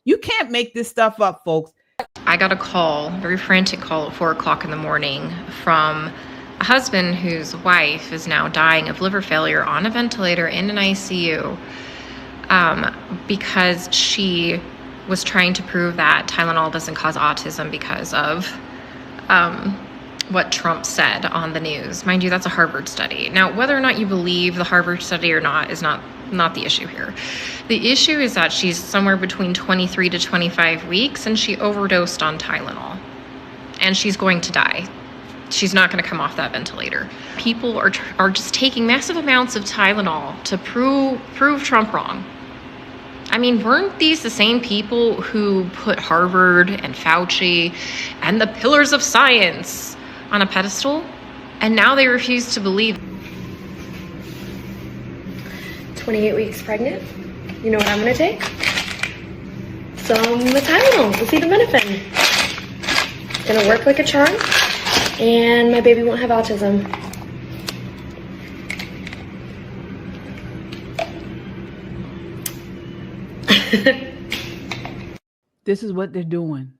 You can't make this stuff up, folks. I got a call, a very frantic call at 4 o'clock in the morning from a husband whose wife is now dying of liver failure on a ventilator in an ICU because she was trying to prove that Tylenol doesn't cause autism because of what Trump said on the news. Mind you, that's a Harvard study. Now, whether or not you believe the Harvard study or not is not the issue here. The issue is that she's somewhere between 23 to 25 weeks and she overdosed on Tylenol and she's going to die. She's not going to come off that ventilator. People are just taking massive amounts of Tylenol to prove Trump wrong. I mean, weren't these the same people who put Harvard and Fauci and the pillars of science on a pedestal? And now they refuse to believe. 28 weeks pregnant. You know what I'm gonna take? Some Tylenol, acetaminophen. It's gonna work like a charm, and my baby won't have autism. This is what they're doing.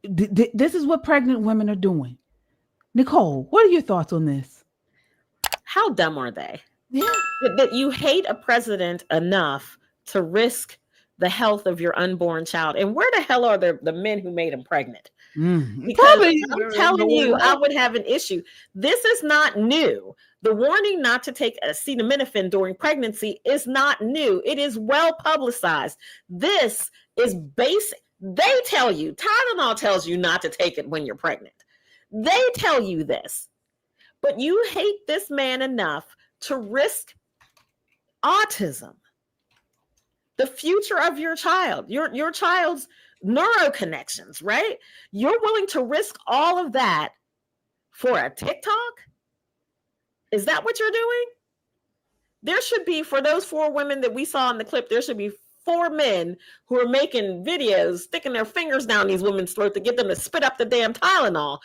This is what pregnant women are doing. Nicole, what are your thoughts on this? How dumb are they? Yeah. That you hate a president enough to risk the health of your unborn child. And where the hell are the men who made him pregnant? Because I'm telling you, I would have an issue. This is not new. The warning not to take acetaminophen during pregnancy is not new. It is well publicized. This is basic. They tell you, Tylenol tells you not to take it when you're pregnant. They tell you this. But you hate this man enough to risk autism, the future of your child, your child's neuroconnections, right? You're willing to risk all of that for a TikTok? Is that what you're doing? There should be, for those 4 women that we saw in the clip, there should be 4 men who are making videos, sticking their fingers down these women's throat to get them to spit up the damn Tylenol.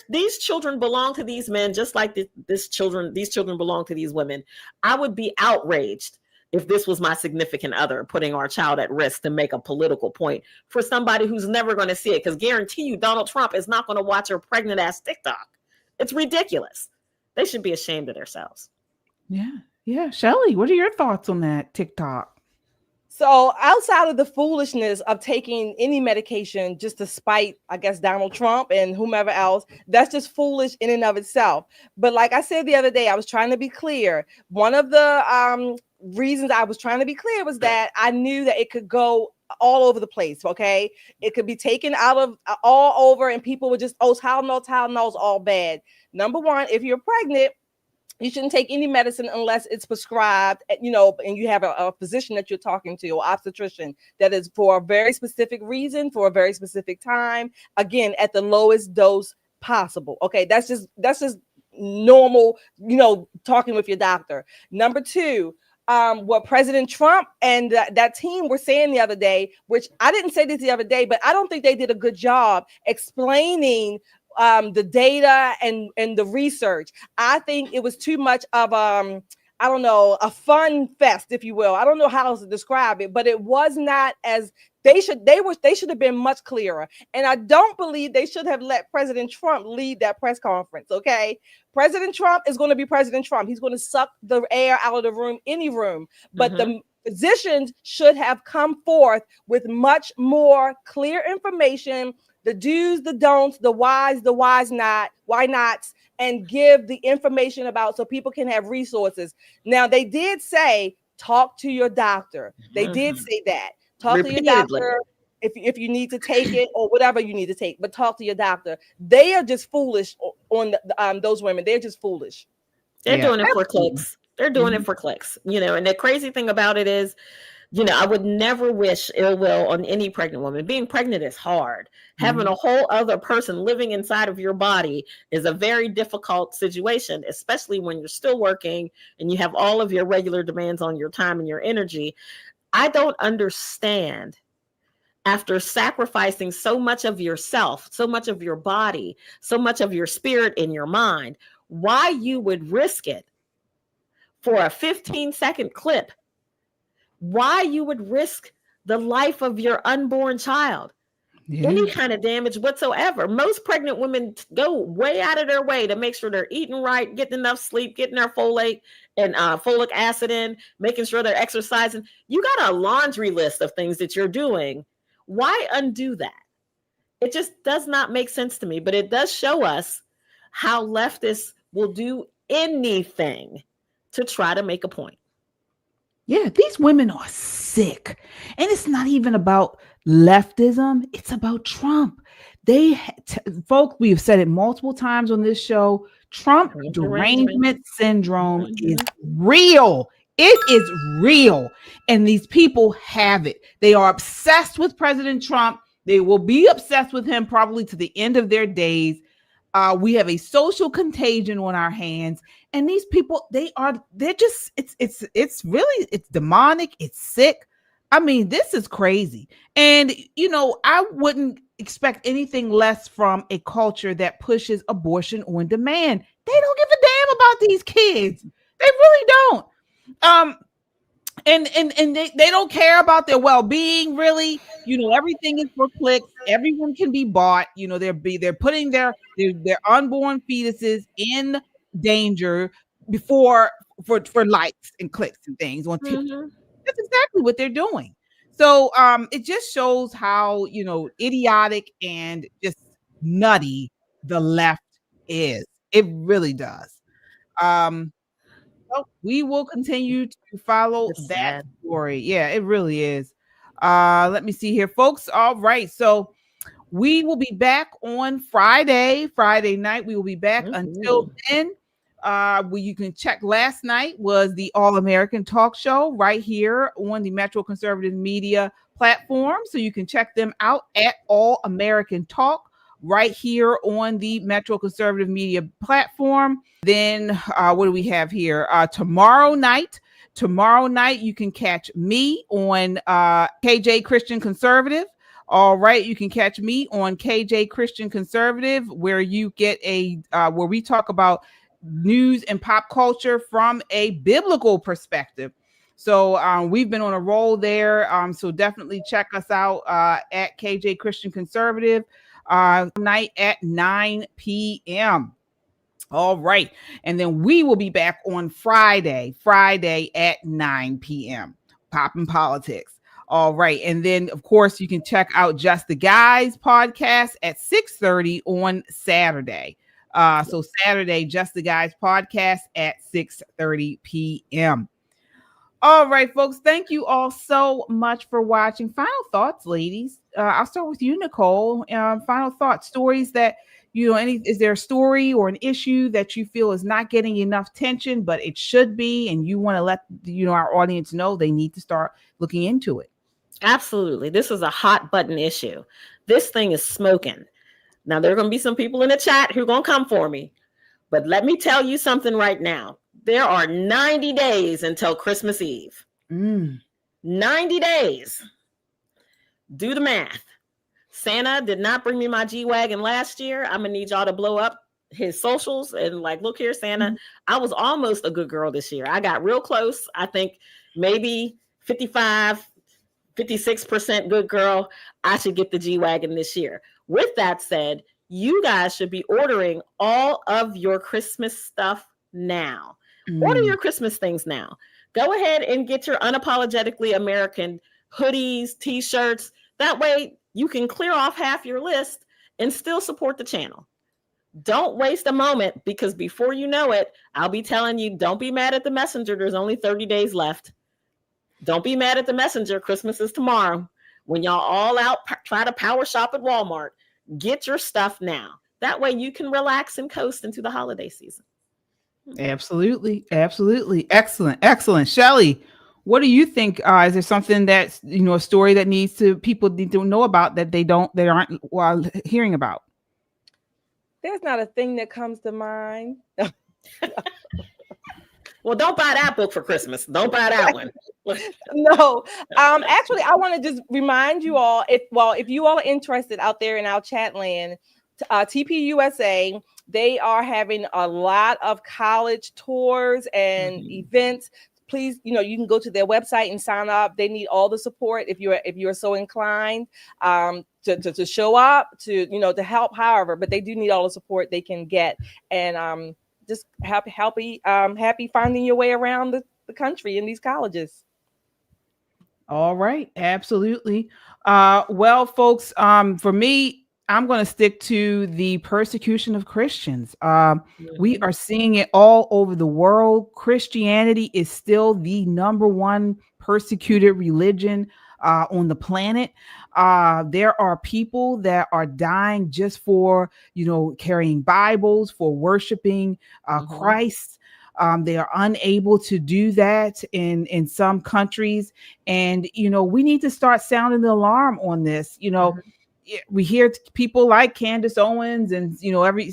These children belong to these men, just like these children belong to these women. I would be outraged if this was my significant other putting our child at risk to make a political point for somebody who's never going to see it. Because guarantee you, Donald Trump is not going to watch her pregnant ass TikTok. It's ridiculous. They should be ashamed of themselves. Yeah. Shelley, what are your thoughts on that TikTok? So outside of the foolishness of taking any medication just to spite, I guess, Donald Trump and whomever else, that's just foolish in and of itself. But like I said the other day, I was trying to be clear. One of the reasons I was trying to be clear was that I knew that it could go all over the place, okay? It could be taken out of all over and people would just, Tylenol's all bad. Number one, if you're pregnant, you shouldn't take any medicine unless it's prescribed, and you have a physician that you're talking to, or obstetrician, that is for a very specific reason, for a very specific time, again, at the lowest dose possible. Okay, that's just normal, talking with your doctor. Number two, what President Trump and that team were saying the other day, which I didn't say this the other day, but I don't think they did a good job explaining the data and the research. I think it was too much of a fun fest, if you will. I don't know how else to describe it, but it was not as they should have been much clearer. And I don't believe they should have let President Trump lead that press conference. Okay. President Trump is going to be President Trump. He's going to suck the air out of the room, any room, but the physicians should have come forth with much more clear information, the do's, the don'ts, the whys, the why nots, and give the information about so people can have resources. Now, they did say, talk to your doctor. They did say that. Talk to your doctor if you need to take it or whatever you need to take, but talk to your doctor. They are just foolish on those women. They're just foolish. They're doing it for clicks. They're doing it for clicks, and the crazy thing about it is, I would never wish ill will on any pregnant woman. Being pregnant is hard. Having a whole other person living inside of your body is a very difficult situation, especially when you're still working and you have all of your regular demands on your time and your energy. I don't understand, after sacrificing so much of yourself, so much of your body, so much of your spirit and your mind, why you would risk it for a 15-second clip. Why you would risk the life of your unborn child. Yeah. Any kind of damage whatsoever. Most pregnant women go way out of their way to make sure they're eating right, getting enough sleep, getting their folate and folic acid in, making sure they're exercising. You got a laundry list of things that you're doing. Why undo that? It just does not make sense to me, but it does show us how leftists will do anything to try to make a point. Yeah, these women are sick. And it's not even about leftism. It's about Trump. Folks, we've said it multiple times on this show. Trump derangement syndrome is real. It is real. And these people have it. They are obsessed with President Trump. They will be obsessed with him probably to the end of their days. We have a social contagion on our hands, and these people, they're just, it's really, it's demonic. It's sick. I mean, this is crazy. And, I wouldn't expect anything less from a culture that pushes abortion on demand. They don't give a damn about these kids. They really don't. And they don't care about their well-being, really. Everything is for clicks. Everyone can be bought. They're putting their unborn fetuses in danger for likes and clicks and things on TikTok. Mm-hmm. That's exactly what they're doing. So it just shows how idiotic and just nutty the left is. It really does. We will continue to follow that story. Yeah, it really is. Let me see here, folks. All right. So we will be back on Friday night. We will be back until then. You can check last night was the All American Talk Show right here on the Metro Conservative Media platform. So you can check them out at All American Talk right here on the Metro Conservative Media platform. Then what do we have here? Tomorrow night, you can catch me on KJ Christian Conservative. All right, you can catch me on KJ Christian Conservative, where you get where we talk about news and pop culture from a biblical perspective. So we've been on a roll there. So definitely check us out at KJ Christian Conservative night at 9 p.m. All right. And then we will be back on Friday at 9 p.m. Poppin' Politics. All right. And then, of course, you can check out Just the Guys podcast at 6:30 on Saturday. So Saturday, Just the Guys podcast at 6:30 p.m. All right, folks. Thank you all so much for watching. Final thoughts, ladies. I'll start with you, Nicole. Final thoughts, stories that, is there a story or an issue that you feel is not getting enough attention, but it should be, and you want to let, our audience know they need to start looking into it? Absolutely. This is a hot button issue. This thing is smoking. Now, there are going to be some people in the chat who are going to come for me, but let me tell you something right now. There are 90 days until Christmas Eve. 90 days. Do the math. Santa did not bring me my G-Wagon last year. I'm going to need y'all to blow up his socials and look here, Santa. I was almost a good girl this year. I got real close. I think maybe 56% good girl. I should get the G-Wagon this year. With that said, you guys should be ordering all of your Christmas stuff now. Order your Christmas things now. Go ahead and get your Unapologetically American hoodies, t-shirts. That way you can clear off half your list and still support the channel. Don't waste a moment, because before you know it, I'll be telling you, don't be mad at the messenger. There's only 30 days left. Don't be mad at the messenger. Christmas is tomorrow. When y'all all out try to power shop at Walmart, get your stuff now. That way you can relax and coast into the holiday season. Absolutely. Excellent. Shelley, what do you think? Is there something that's, a story that people need to know about that they aren't hearing about? There's not a thing that comes to mind. Well, don't buy that book for Christmas. Don't buy that one. No. Actually, I want to just remind you all, if you all are interested out there in our chat land, TPUSA, they are having a lot of college tours and events please, you can go to their website and sign up. They need all the support if you're so inclined to show up, to help, however, but they do need all the support they can get. And just happy finding your way around the country in these colleges. All right, absolutely. Well, folks, for me, I'm going to stick to the persecution of Christians. We are seeing it all over the world. Christianity is still the number one persecuted religion on the planet. There are people that are dying just for, carrying Bibles, for worshiping Christ. They are unable to do that in some countries. And, we need to start sounding the alarm on this. We hear people like Candace Owens and,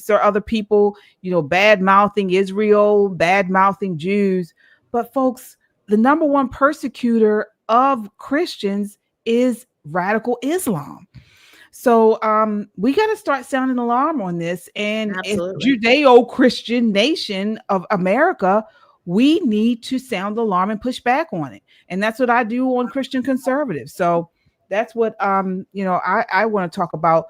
other people, bad mouthing Israel, bad mouthing Jews. But folks, the number one persecutor of Christians is radical Islam. So we got to start sounding alarm on this. And as Judeo-Christian nation of America, we need to sound the alarm and push back on it. And that's what I do on Christian Conservative. So that's what I want to talk about.